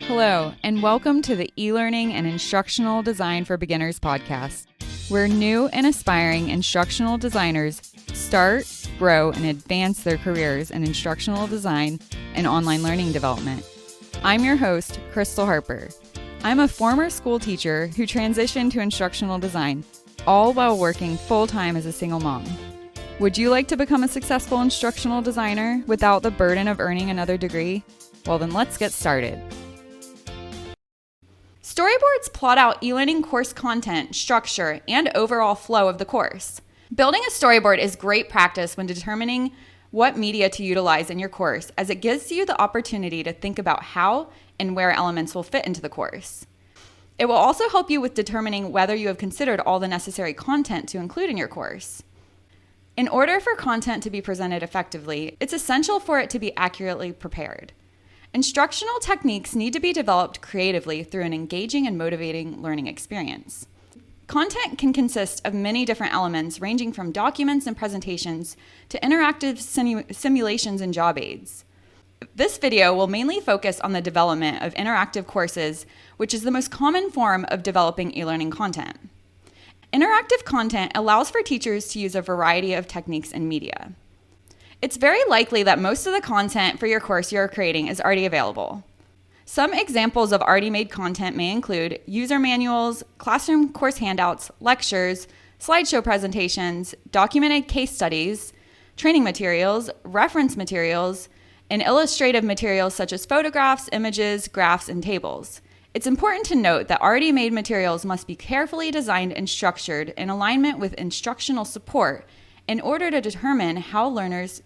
Hello, and welcome to the eLearning and Instructional Design for Beginners podcast, where new and aspiring instructional designers start, grow, and advance their careers in instructional design and online learning development. I'm your host, Crystal Harper. I'm a former school teacher who transitioned to instructional design, all while working full-time as a single mom. Would you like to become a successful instructional designer without the burden of earning another degree? Well, then let's get started. Storyboards plot out e-learning course content, structure, and overall flow of the course. Building a storyboard is great practice when determining what media to utilize in your course, as it gives you the opportunity to think about how and where elements will fit into the course. It will also help you with determining whether you have considered all the necessary content to include in your course. In order for content to be presented effectively, it's essential for it to be accurately prepared. Instructional techniques need to be developed creatively through an engaging and motivating learning experience. Content can consist of many different elements, ranging from documents and presentations to interactive simulations and job aids. This video will mainly focus on the development of interactive courses, which is the most common form of developing e-learning content. Interactive content allows for teachers to use a variety of techniques and media. It's very likely that most of the content for your course you're creating is already available. Some examples of already made content may include user manuals, classroom course handouts, lectures, slideshow presentations, documented case studies, training materials, reference materials, and illustrative materials such as photographs, images, graphs, and tables. It's important to note that already made materials must be carefully designed and structured in alignment with instructional support in order to determine how learners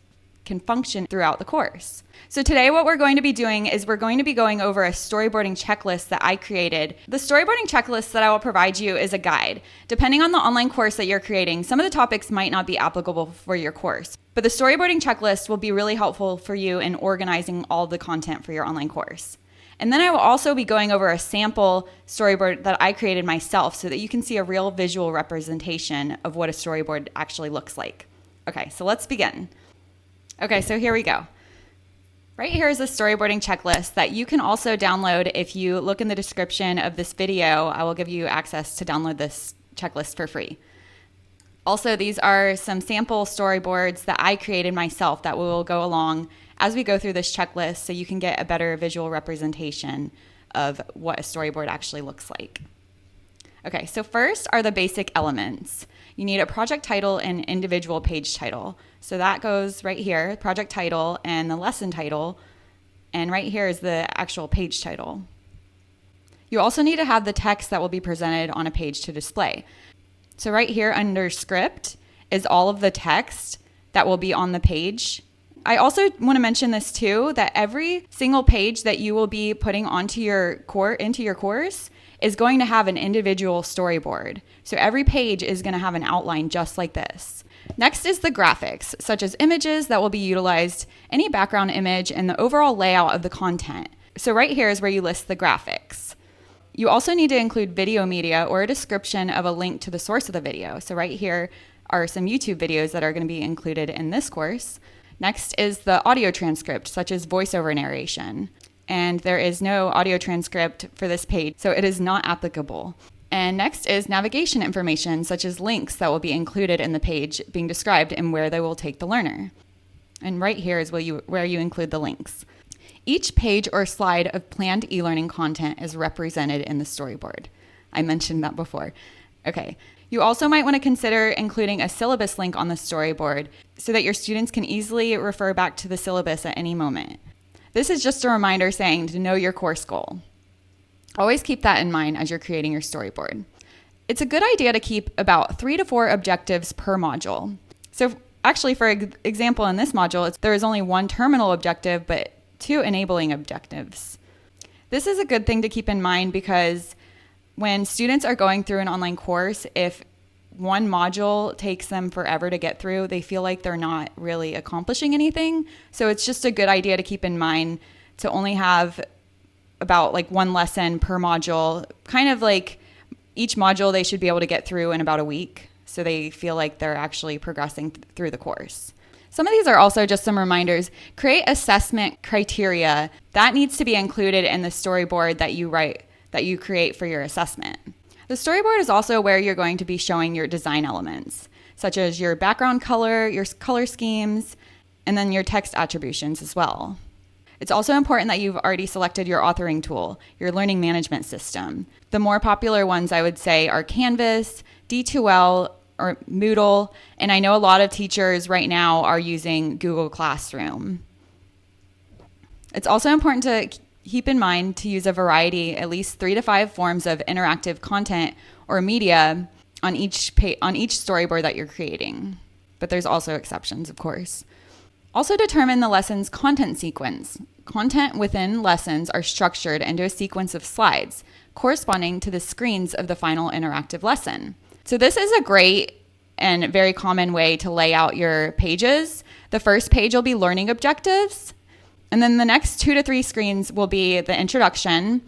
can function throughout the course. So today what we're going to be doing is we're going to be going over a storyboarding checklist that I created. The storyboarding checklist that I will provide you is a guide. Depending on the online course that you're creating, some of the topics might not be applicable for your course, but the storyboarding checklist will be really helpful for you in organizing all the content for your online course. And then I will also be going over a sample storyboard that I created myself so that you can see a real visual representation of what a storyboard actually looks like. Okay, so let's begin. Okay, so here we go. Right here is a storyboarding checklist that you can also download. If you look in the description of this video, I will give you access to download this checklist for free. Also, these are some sample storyboards that I created myself that will go along as we go through this checklist so you can get a better visual representation of what a storyboard actually looks like. Okay, so first are the basic elements. You need a project title and individual page title. So that goes right here, project title and the lesson title, and right here is the actual page title. You also need to have the text that will be presented on a page to display. So right here under script is all of the text that will be on the page. I also want to mention this too, that every single page that you will be putting onto into your course is going to have an individual storyboard. So every page is going to have an outline just like this. Next is the graphics, such as images that will be utilized, any background image, and the overall layout of the content. So right here is where you list the graphics. You also need to include video media or a description of a link to the source of the video. So right here are some YouTube videos that are going to be included in this course. Next is the audio transcript, such as voiceover narration. And there is no audio transcript for this page, so it is not applicable. And next is navigation information, such as links that will be included in the page being described and where they will take the learner. And right here is where you include the links. Each page or slide of planned e-learning content is represented in the storyboard. I mentioned that before. Okay. You also might want to consider including a syllabus link on the storyboard so that your students can easily refer back to the syllabus at any moment. This is just a reminder saying to know your course goal. Always keep that in mind as you're creating your storyboard. It's a good idea to keep about 3 to 4 objectives per module. So actually, for example, in this module, there is only 1 terminal objective, but 2 enabling objectives. This is a good thing to keep in mind because when students are going through an online course, if one module takes them forever to get through, they feel like they're not really accomplishing anything. So it's just a good idea to keep in mind to only have about like 1 lesson per module, kind of like each module they should be able to get through in about a week. So they feel like they're actually progressing through the course. Some of these are also just some reminders. Create assessment criteria. That needs to be included in the storyboard that you create for your assessment. The storyboard is also where you're going to be showing your design elements, such as your background color, your color schemes, and then your text attributions as well. It's also important that you've already selected your authoring tool, your learning management system. The more popular ones I would say are Canvas, D2L, or Moodle, and I know a lot of teachers right now are using Google Classroom. It's also important to keep in mind to use a variety, at least 3 to 5 forms of interactive content or media on each storyboard that you're creating. But there's also exceptions, of course. Also determine the lesson's content sequence. Content within lessons are structured into a sequence of slides corresponding to the screens of the final interactive lesson. So this is a great and very common way to lay out your pages. The first page will be learning objectives, and then the next 2 to 3 screens will be the introduction,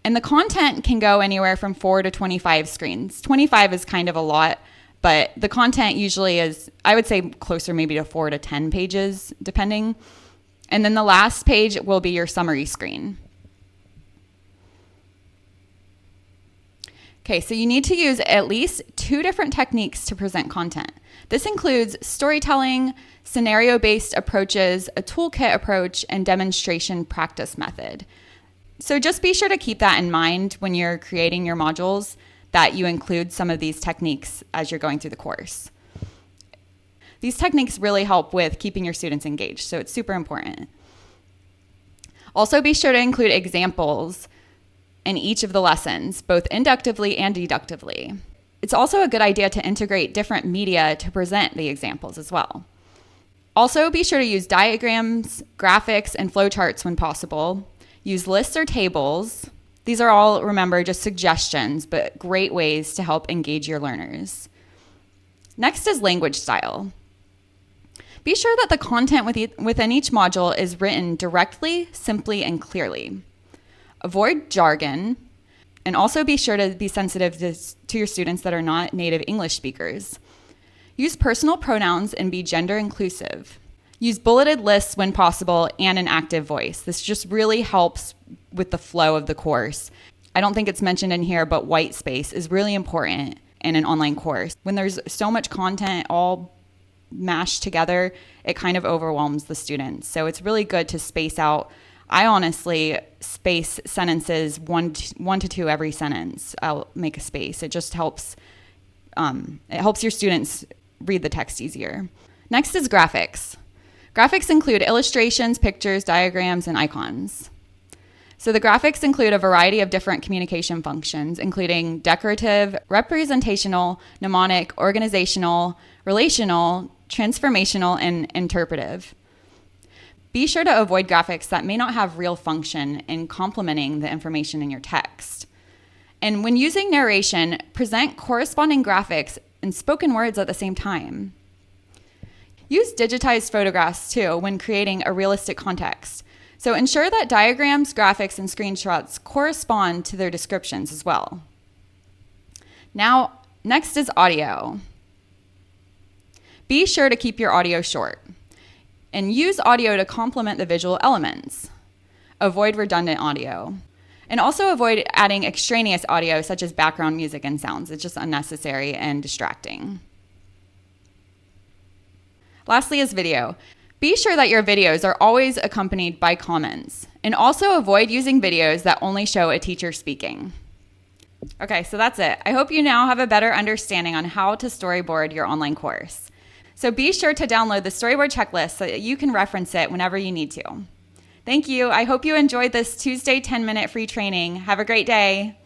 and the content can go anywhere from 4 to 25 screens. 25 is kind of a lot, but the content usually is, I would say, closer maybe to 4 to 10 pages, depending. And then the last page will be your summary screen. Okay, so you need to use at least 2 different techniques to present content. This includes storytelling, scenario-based approaches, a toolkit approach, and demonstration practice method. So just be sure to keep that in mind when you're creating your modules, that you include some of these techniques as you're going through the course. These techniques really help with keeping your students engaged, so it's super important. Also be sure to include examples in each of the lessons, both inductively and deductively. It's also a good idea to integrate different media to present the examples as well. Also be sure to use diagrams, graphics, and flowcharts when possible. Use lists or tables. These are all, remember, just suggestions, but great ways to help engage your learners. Next is language style. Be sure that the content within each module is written directly, simply, and clearly. Avoid jargon, and also be sure to be sensitive to your students that are not native English speakers. Use personal pronouns and be gender inclusive. Use bulleted lists when possible and an active voice. This just really helps with the flow of the course. I don't think it's mentioned in here, but white space is really important in an online course. When there's so much content all mashed together, it kind of overwhelms the students. So it's really good to space out. I honestly space sentences one to two every sentence. I'll make a space. It just helps. It helps your students read the text easier. Next is graphics. Graphics include illustrations, pictures, diagrams, and icons. So the graphics include a variety of different communication functions, including decorative, representational, mnemonic, organizational, relational, transformational, and interpretive. Be sure to avoid graphics that may not have real function in complementing the information in your text. And when using narration, present corresponding graphics and spoken words at the same time. Use digitized photographs too when creating a realistic context. So ensure that diagrams, graphics, and screenshots correspond to their descriptions as well. Now, next is audio. Be sure to keep your audio short and use audio to complement the visual elements. Avoid redundant audio. And also avoid adding extraneous audio such as background music and sounds. It's just unnecessary and distracting. Lastly is video. Be sure that your videos are always accompanied by comments, and also avoid using videos that only show a teacher speaking. Okay, so that's it. I hope you now have a better understanding on how to storyboard your online course. So be sure to download the storyboard checklist so that you can reference it whenever you need to. Thank you. I hope you enjoyed this Tuesday 10-minute free training. Have a great day.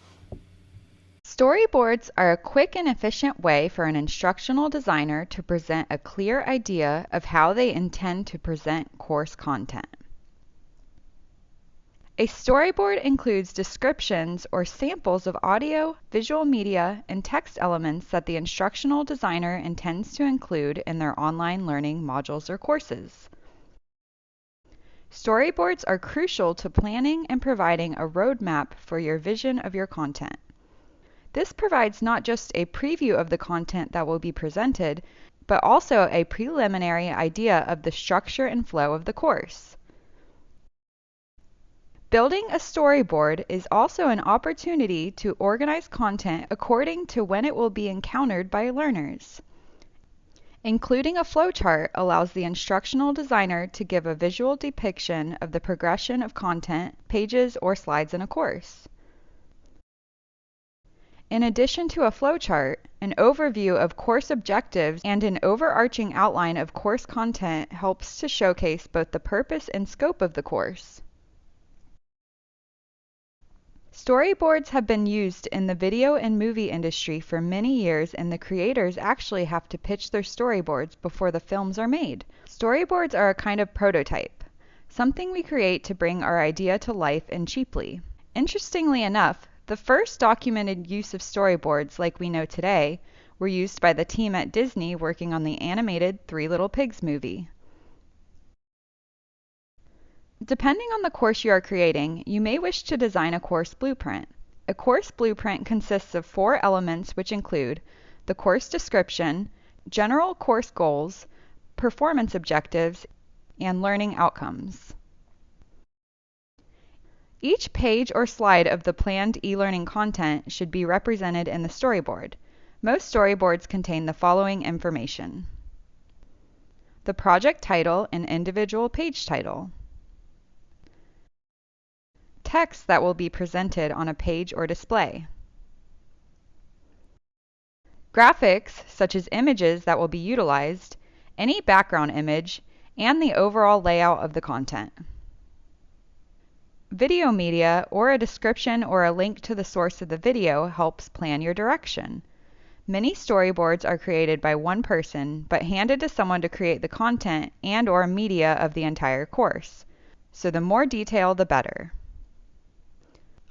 Storyboards are a quick and efficient way for an instructional designer to present a clear idea of how they intend to present course content. A storyboard includes descriptions or samples of audio, visual media, and text elements that the instructional designer intends to include in their online learning modules or courses. Storyboards are crucial to planning and providing a roadmap for your vision of your content. This provides not just a preview of the content that will be presented, but also a preliminary idea of the structure and flow of the course. Building a storyboard is also an opportunity to organize content according to when it will be encountered by learners. Including a flowchart allows the instructional designer to give a visual depiction of the progression of content, pages, or slides in a course. In addition to a flowchart, an overview of course objectives and an overarching outline of course content helps to showcase both the purpose and scope of the course. Storyboards have been used in the video and movie industry for many years, and the creators actually have to pitch their storyboards before the films are made. Storyboards are a kind of prototype, something we create to bring our idea to life and cheaply. Interestingly enough, the first documented use of storyboards like we know today were used by the team at Disney working on the animated Three Little Pigs movie. Depending on the course you are creating, you may wish to design a course blueprint. A course blueprint consists of 4 elements, which include the course description, general course goals, performance objectives, and learning outcomes. Each page or slide of the planned e-learning content should be represented in the storyboard. Most storyboards contain the following information: the project title and individual page title, text that will be presented on a page or display, graphics such as images that will be utilized, any background image, and the overall layout of the content. Video media or a description or a link to the source of the video helps plan your direction. Many storyboards are created by one person but handed to someone to create the content and/or media of the entire course. So the more detail, the better.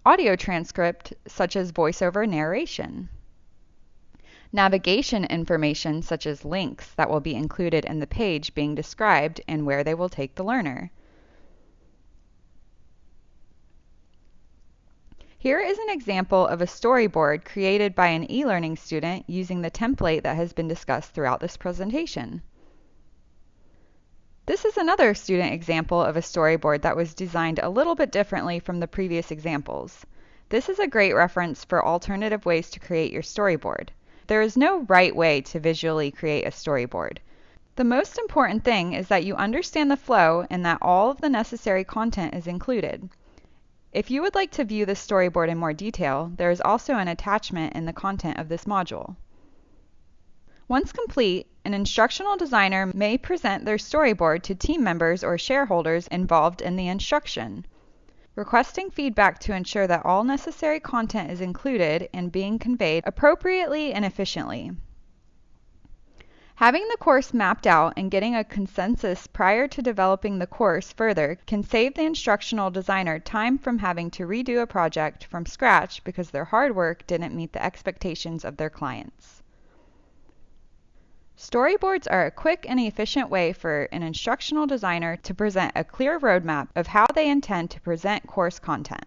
Audio transcript, such as voiceover narration. Navigation information, such as links that will be included in the page being described and where they will take the learner. Here is an example of a storyboard created by an e-learning student using the template that has been discussed throughout this presentation. This is another student example of a storyboard that was designed a little bit differently from the previous examples. This is a great reference for alternative ways to create your storyboard. There is no right way to visually create a storyboard. The most important thing is that you understand the flow and that all of the necessary content is included. If you would like to view this storyboard in more detail, there is also an attachment in the content of this module. Once complete, an instructional designer may present their storyboard to team members or shareholders involved in the instruction, requesting feedback to ensure that all necessary content is included and being conveyed appropriately and efficiently. Having the course mapped out and getting a consensus prior to developing the course further can save the instructional designer time from having to redo a project from scratch because their hard work didn't meet the expectations of their clients. Storyboards are a quick and efficient way for an instructional designer to present a clear roadmap of how they intend to present course content.